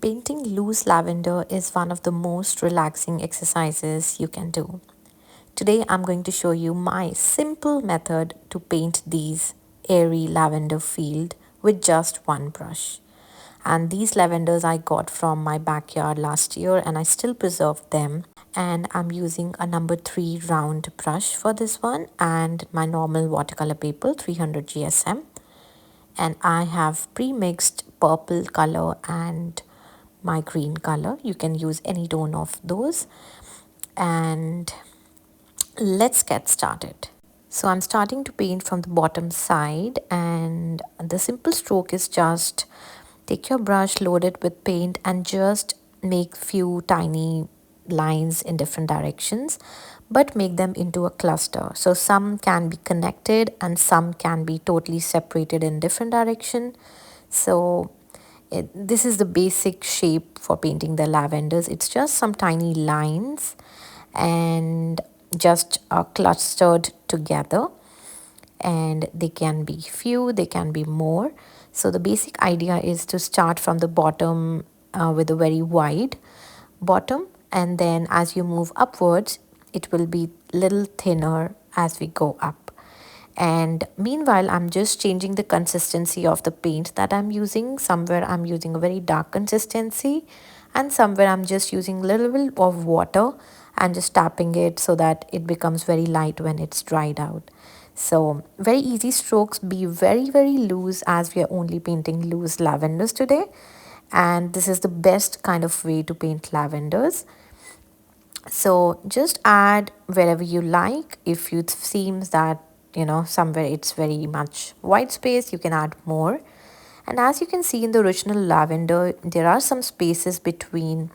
Painting loose lavender is one of the most relaxing exercises you can do. Today I'm going to show you my simple method to paint these airy lavender field with just one brush. And these lavenders I got from my backyard last year and I still preserved them. And I'm using a number 3 round brush for this one and my normal watercolor paper 300 GSM. And I have pre-mixed purple color and my green color. You can use any tone of those, and let's get started. So I'm starting to paint from the bottom side, and the simple stroke is just take your brush, load it with paint, and just make few tiny lines in different directions, but make them into a cluster. So some can be connected and some can be totally separated in different direction. So this is the basic shape for painting the lavenders. It's just some tiny lines and just clustered together, and they can be few, they can be more. So the basic idea is to start from the bottom with a very wide bottom, and then as you move upwards it will be little thinner as we go up. And meanwhile I'm just changing the consistency of the paint that I'm using. Somewhere I'm using a very dark consistency and somewhere I'm just using a little bit of water and just tapping it so that it becomes very light when it's dried out. So very easy strokes, be very loose as we are only painting loose lavenders today, and this is the best kind of way to paint lavenders. So just add wherever you like. If it seems that somewhere it's very much white space, you can add more. And as you can see in the original lavender, there are some spaces between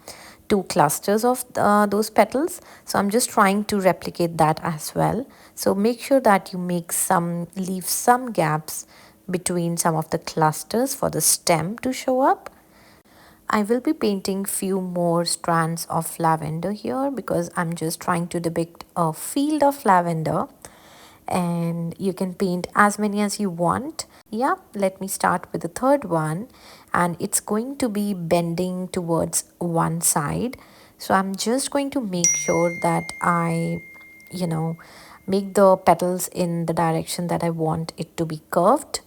two clusters of those petals. So I'm just trying to replicate that as well. So make sure that you leave some gaps between some of the clusters for the stem to show up. I will be painting few more strands of lavender here because I'm just trying to depict a field of lavender, and you can paint as many as you want. Yeah, let me start with the third one, and it's going to be bending towards one side. So I'm just going to make sure that I make the petals in the direction that I want it to be curved.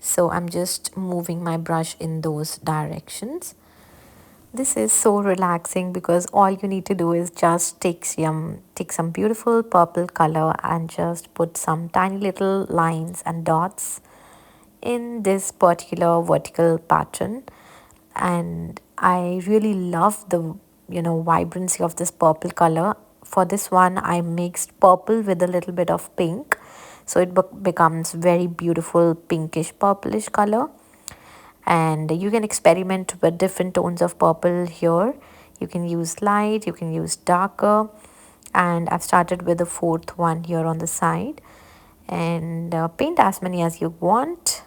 So I'm just moving my brush in those directions. This is so relaxing because all you need to do is just take some beautiful purple color and just put some tiny little lines and dots in this particular vertical pattern. And I really love the vibrancy of this purple color. For this one I mixed purple with a little bit of pink, so it becomes very beautiful pinkish purplish color. And you can experiment with different tones of purple here. You can use light, you can use darker, and I've started with the fourth one here on the side. And paint as many as you want.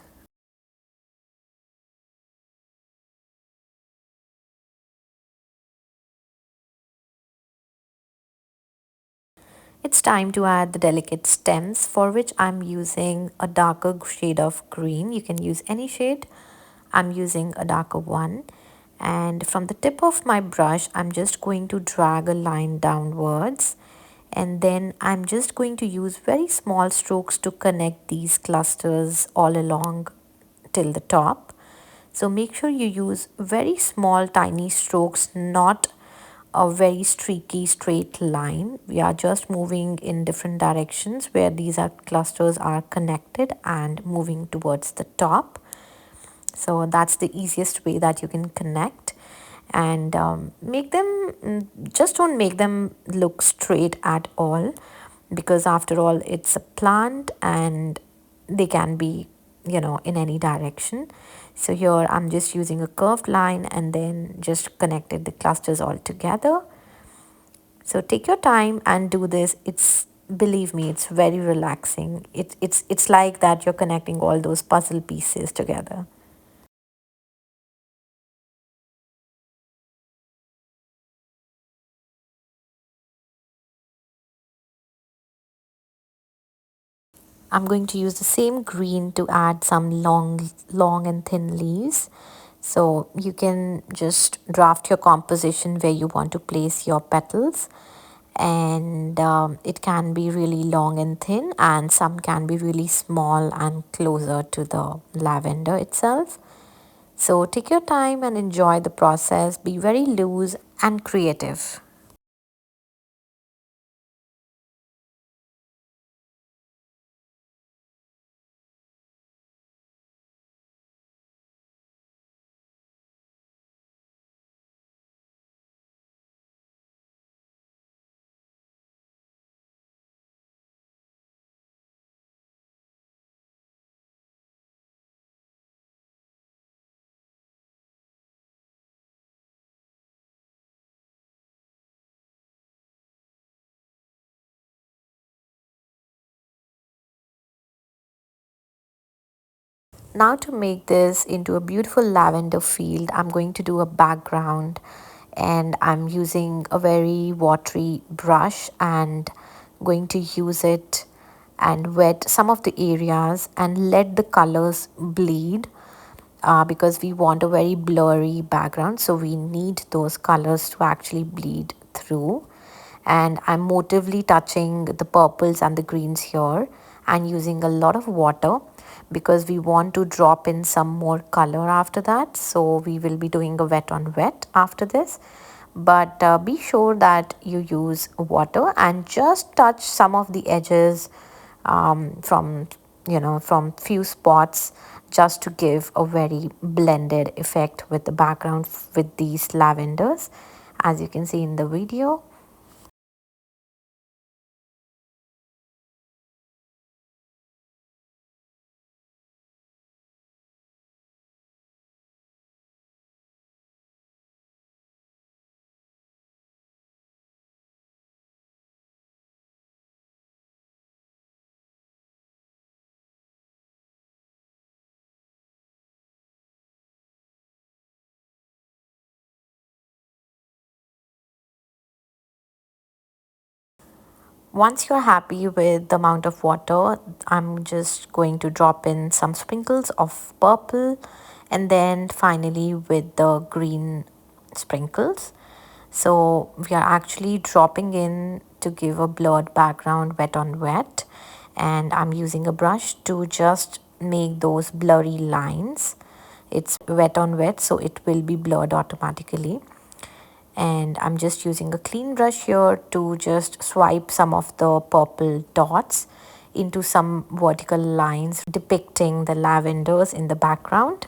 It's time to add the delicate stems, for which I'm using a darker shade of green. You can use any shade. I'm using a darker one. And from the tip of my brush, I'm just going to drag a line downwards. And then I'm just going to use very small strokes to connect these clusters all along till the top. So make sure you use very small tiny strokes, not a very streaky straight line. We are just moving in different directions where these clusters are connected and moving towards the top. So that's the easiest way that you can connect, and make them just don't make them look straight at all, because after all it's a plant and they can be in any direction. So here I'm just using a curved line and then just connected the clusters all together. So take your time and do this. Believe me, it's very relaxing. It's like that you're connecting all those puzzle pieces together. I'm going to use the same green to add some long and thin leaves. So you can just draft your composition where you want to place your petals, and it can be really long and thin, and some can be really small and closer to the lavender itself. So take your time and enjoy the process. Be very loose and creative. Now to make this into a beautiful lavender field, I'm going to do a background, and I'm using a very watery brush and going to use it and wet some of the areas and let the colors bleed, because we want a very blurry background, so we need those colors to actually bleed through. And I'm motively touching the purples and the greens here and using a lot of water because we want to drop in some more color after that. So we will be doing a wet on wet after this, but be sure that you use water and just touch some of the edges, from from few spots, just to give a very blended effect with the background with these lavenders, as you can see in the video. Once you're happy with the amount of water, I'm just going to drop in some sprinkles of purple, and then finally with the green sprinkles. So we are actually dropping in to give a blurred background wet on wet, and I'm using a brush to just make those blurry lines. It's wet on wet, so it will be blurred automatically. And I'm just using a clean brush here to just swipe some of the purple dots into some vertical lines depicting the lavenders in the background.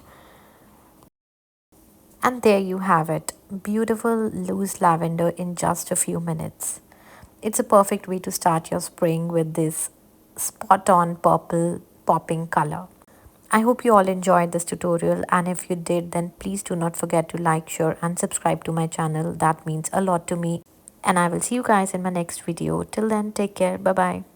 And there you have it, beautiful loose lavender in just a few minutes. It's a perfect way to start your spring with this spot on purple popping color. I hope you all enjoyed this tutorial, and if you did, then please do not forget to like, share and subscribe to my channel. That means a lot to me, and I will see you guys in my next video. Till then, take care. Bye bye.